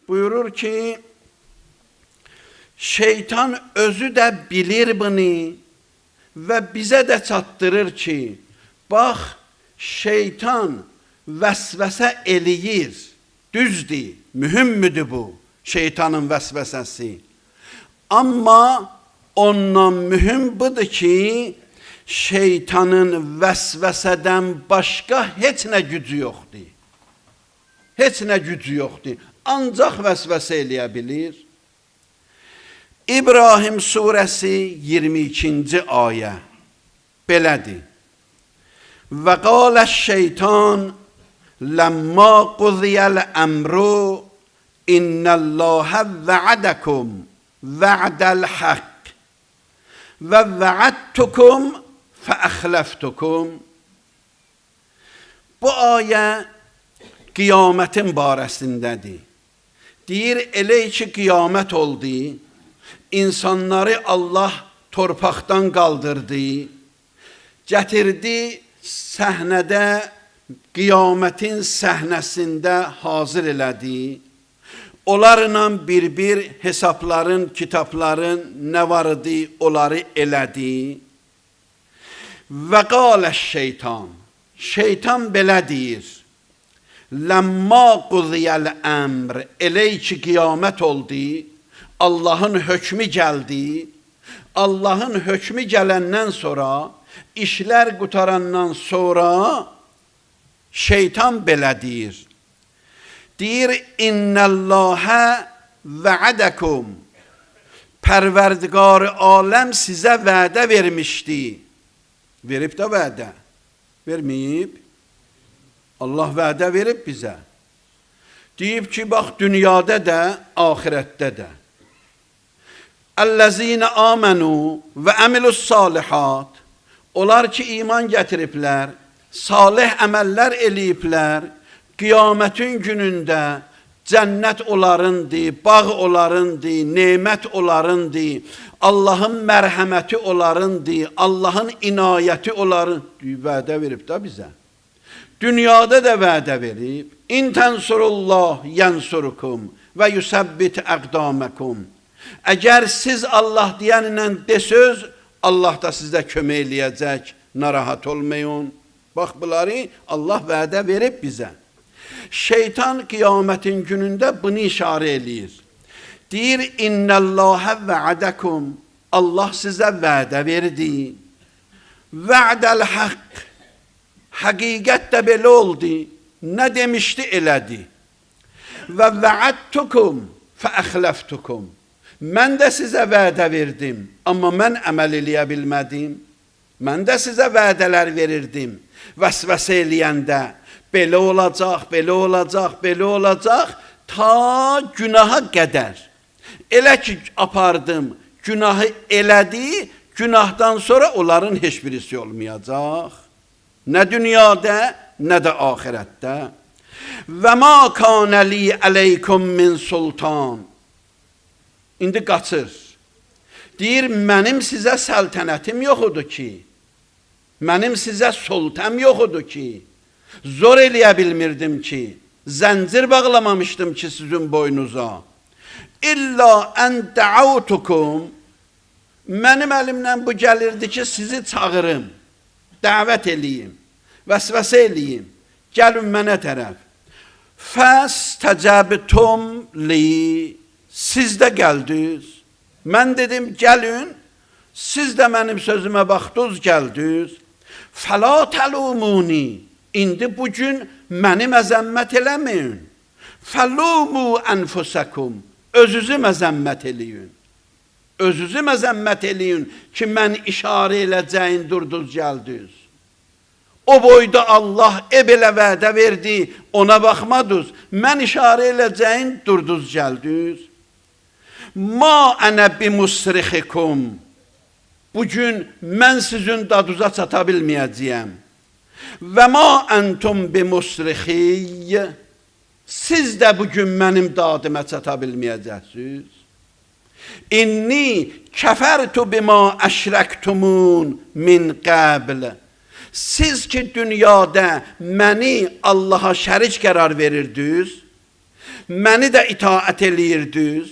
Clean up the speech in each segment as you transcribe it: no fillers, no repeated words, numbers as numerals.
buyurur ki, şeytan özü de bilir bunu ve bize de çatdırır ki, bax, şeytan vəsvəsə eləyir. Düzdür, mühümmüdür bu, şeytanın vəsvəsəsi. Amma ondan mühüm budur ki, şeytanın vəsvəsədən başqa heç nə gücü yoxdur. Heç nə gücü yoxdur. Ancaq vəsvəsə eləyə bilir. İbrahim surəsi 22-ci ayə belədir. Və qaləş-şeytan ləmmə qudiyəl-əmru innəlləhə vəədəkum vəədəl-haqq və vəədtukum fəəxləftukum. Bu ayə qiyamətin barəsindədir. Deyir, elə ki, qiyamət oldu, insanları Allah torpaqdan qaldırdı, gətirdi səhnədə, qiyamətin səhnəsində hazır elədi. Onlarla bir-bir hesabların, kitabların nə var idi, onları elədi. Və qaləş-şeytan, şeytan belə deyir, ləmmə qudiyəl-əmr, elə ki, qiyamət oldu, Allahın hökmü gəldi, Allahın hökmü gələndən sonra, işlər qutarandan sonra, şeytan belə deyir. Deyir, innəlləhə vəədəkum, Pərverdigar-ı aləm sizə vədə vermişdi. Verib də vədə, verməyib. Allah vədə verib bizə. Deyib ki, bax, dünyada da, ahirətdə də. Əl-ləzinə amenü və əmilus-salihat, onlar ki, iman gətiriblər, salih əməllər eləyiblər, qiyamətin günündə cənnət onlarındır, bağ onlarındır, nemət onlarındır, Allahın mərhəməti onlarındır, Allahın inayəti onlarındır. Vədə verib də bizə. Dünyada da vədə verib. İn tənsurullah yənsurukum və yüsəbbit əqdaməkum. Əgər siz Allah deyənlə desöz, Allah da sizə kömək eləyəcək, narahat olmayın. Bax, bunları Allah vədə verib bizə. Şeytan qiyamətin günündə bunu işarə eləyir. Deyir, innəlləhə vəədəkum, Allah sizə vədə verdi. Vədəl-haqq, həqiqət də belə oldu, nə demişdi elədi. Və vəədtukum fəəxləftukum, mən də sizə vədə verdim, amma mən əməl eləyə bilmədim. Mən də sizə vədələr verirdim, vəsvəsə eləyəndə, belə olacaq, belə olacaq, belə olacaq, ta günaha qədər. Elə ki, apardım, günahı elədi, günahdan sonra onların heç birisi olmayacaq. Nə dünyada, nə də ahirətdə. Və ma kana li aleykum min sultan. İndi qaçır. Deyir, mənim sizə səltənətim yoxudur ki, mənim sizə sultəm yoxudur ki, zor eləyə bilmirdim ki, zəncir bağlamamışdım ki, sizin boynuza. İlla ən dəavtukum, mənim əlimdən bu gəlirdi ki, sizi çağırım, dəvət eləyim, vəsvəsə eləyim, gəlin mənə tərəf. Fəstəcəbtum li, siz də gəldiniz. Mən dedim, gəlin, siz də mənim sözümə baxdınız, gəldiniz. Fəla təlumuni, indi bugün məni məzəmmət eləməyin. Fəlumu ənfusəkum, özünüzü məzəmmət eləyin. Özünüzü məzəmmət eləyin ki, mən işarə eləcəyin, durdunuz, gəldiniz. O boyda Allah belə vədə verdi, ona baxmadınız. Mən işarə eləcəyin, durdunuz, gəldiniz. Ma ənə bimusrixikum, bugün mən sizin daduza çata bilməyəcəyəm. Və ma əntum bimusrixiyyə, siz də bugün mənim dadımə çata bilməyəcəksiniz. İnni kəfərtu bima əşrəktumun min qəbl. Siz ki, dünyada məni Allaha şərik qərar verirdiniz, məni də itaət eləyirdiniz,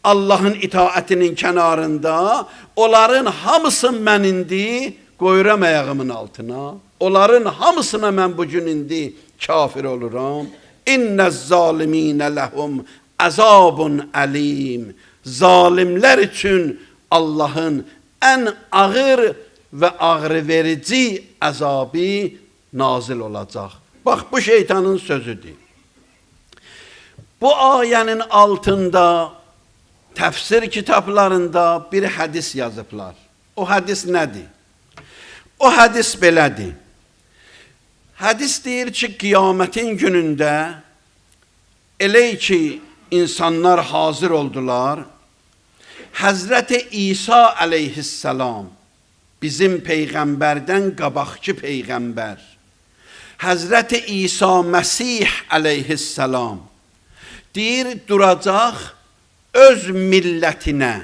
Allahın itaətinin kənarında, onların hamısını mən indi qoyuram ayağımın altına, onların hamısına mən bugün indi kafir oluram. İnnəz zaliminə ləhum əzabun əlim. Zalimlər üçün Allahın ən ağır və ağrı verici əzabı nazil olacaq. Bax, bu şeytanın sözüdür. Bu ayənin altında təfsir kitablarında bir hədis yazıblar. O hədis nədir? O hədis belədir. Hədis deyir ki, qiyamətin günündə elə ki, insanlar hazır oldular, Həzrəti İsa əleyhissalam, bizim Peyğəmbərdən qabaqçı Peyğəmbər, Həzrəti İsa Məsih əleyhissalam, deyir, duracaq öz millətinə,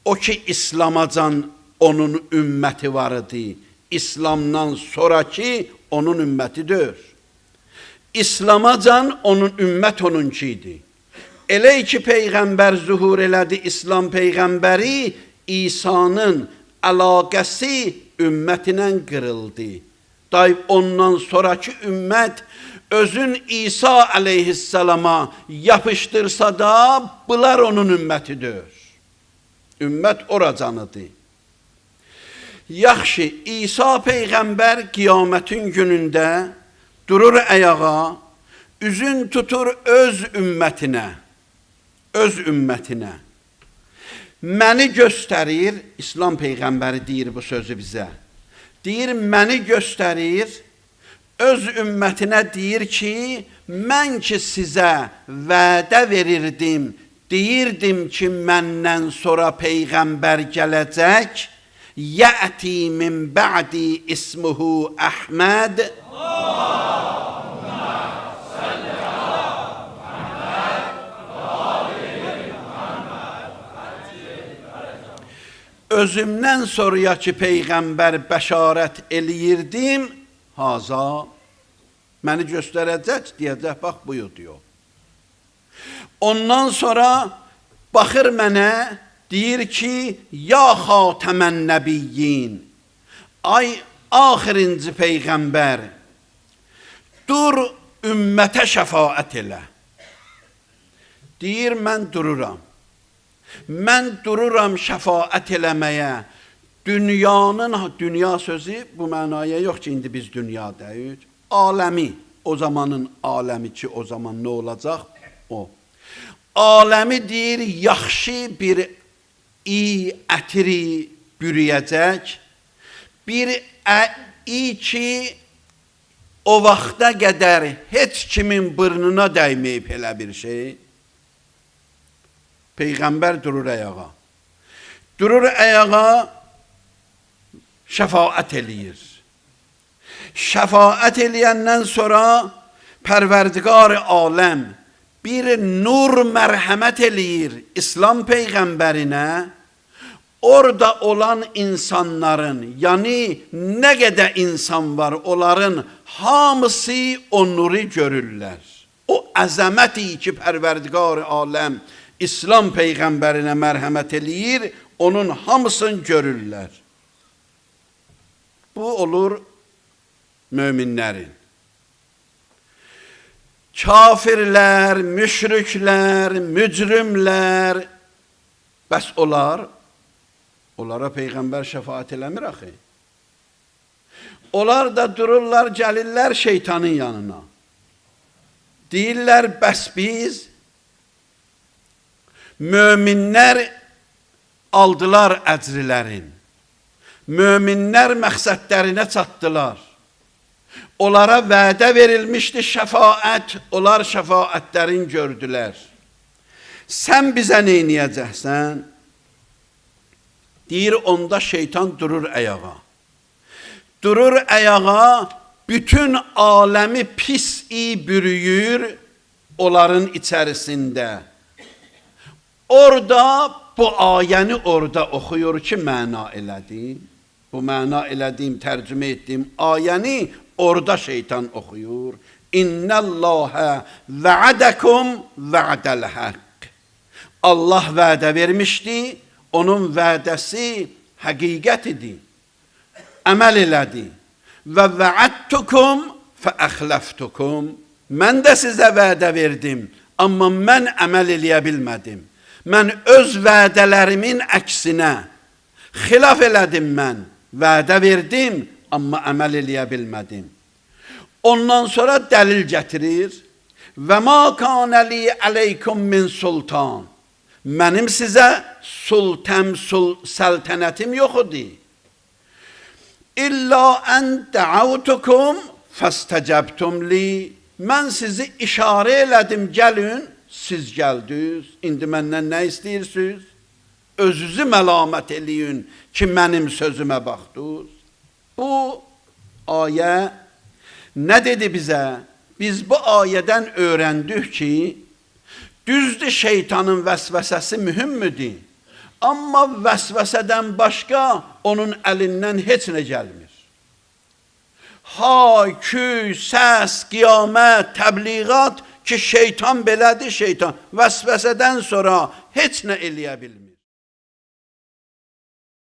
o ki, İslamacan onun ümməti var idi, İslamdan sonraki onun ümmətidir. İslamacan onun ümmət onunki idi. Elə ki, Peyğəmbər zuhur elədi, İslam Peyğəmbəri, İsa'nın əlaqəsi ümmətinə qırıldı. Dayıb ondan sonraki ümmət özün İsa əleyhissalama yapışdırsa da, bunlar onun ümmətidir. Ümmət oracanıdır. Yaxşı, İsa Peyğəmbər qiyamətin günündə durur ayağa, üzün tutur öz ümmətinə, məni göstərir, İslam Peyğəmbəri deyir bu sözü bizə, deyir, məni göstərir, öz ümmətinə deyir ki, mən ki sizə vədə verirdim, deyirdim ki, məndən sonra Peyğəmbər gələcək, yəti min bə'di ismuhu Əhməd, özümdən sonraki Peyğəmbər bəşarət eləyirdim, haza, məni göstərəcək, deyəcək, bax, buyur, diyor. Ondan sonra baxır mənə, deyir ki, ya xatəmən nəbiyyin, ay, axirinci Peyğəmbər, dur, ümmətə şəfaət elə. Deyir, mən dururam. Mən dururam şəfaət eləməyə. Dünya sözü bu mənaya yox ki, indi biz dünyadayıq. Aləmi, o zamanın aləmi ki, o zaman nə olacaq? O. Aləmi deyir, yaxşı bir ətiri bürüyəcək. Bir ki, o vaxta qədər heç kimin burnuna dəyməyib elə bir şey. Peyğəmbər durur ayağa. Durur ayağa, şəfaət eləyir. Şəfaət eləyəndən sonra Pərverdigar aləm bir nur mərhəmət eləyir İslam Peyğəmbərinə. Orada olan insanların, yəni nə qədər insan var, onların hamısı o nuru görürlər. O əzəməti ki, Pərverdigar aləm İslam Peyğəmbərinə mərhəmət eləyir, onun hamısını görürlər. Bu olur möminlərin. Kafirlər, müşriklər, mücrimlər, bəs onlara Peyğəmbər şəfaət eləmir axı. Onlar da dururlar, gəlirlər şeytanın yanına. Deyirlər, bəs biz möminlər aldılar əcrilərin. Möminlər məqsədlərinə çatdılar. Onlara vədə verilmişdi şəfaət, onlar şəfaətlərin gördülər. Sən bizə neyniyəcəksən? Deyir, onda şeytan durur ayağa. Durur ayağa, bütün aləmi pis-i bürüyür onların içərisində. Orada bu ayəni orada oxuyur ki, məna elədim. Bu məna elədiyim, tərcümə etdiyim ayəni orada şeytan oxuyur. İnnallâhe ve'adekum ve'adel hak. Allah vədə vermişdi, onun vədəsi həqiqət idi. Əməl elədi. Və və'adtukum fəəxləftukum. Mən də sizə vədə verdim, amma mən əməl eləyə bilmədim. Mən öz vədələrimin əksinə xilaf elədim mən. Vədə verdim, amma əməl eləyə bilmədim. Ondan sonra dəlil gətirir. Və ma kana li aleykum min sultan. Mənim sizə səltənətim yox idi. İlla ən dəavtukum fəstəcəbtum li. Mən sizi işarə elədim, gəlin, siz gəldiniz. İndi məndən nə istəyirsiniz? Özünüzü məlamət eləyin ki, mənim sözümə baxdınız. Bu ayə nə dedi bizə? Biz bu ayədən öyrəndik ki, düzdür şeytanın vəsvəsəsi mühümdür. Amma vəsvəsədən başqa onun əlindən heç nə gəlmir. Hay, küy, səs, qiyamət, təbliğat ki, şeytan belədir, şeytan vəsvəsədən sonra heç nə eləyə bilmir.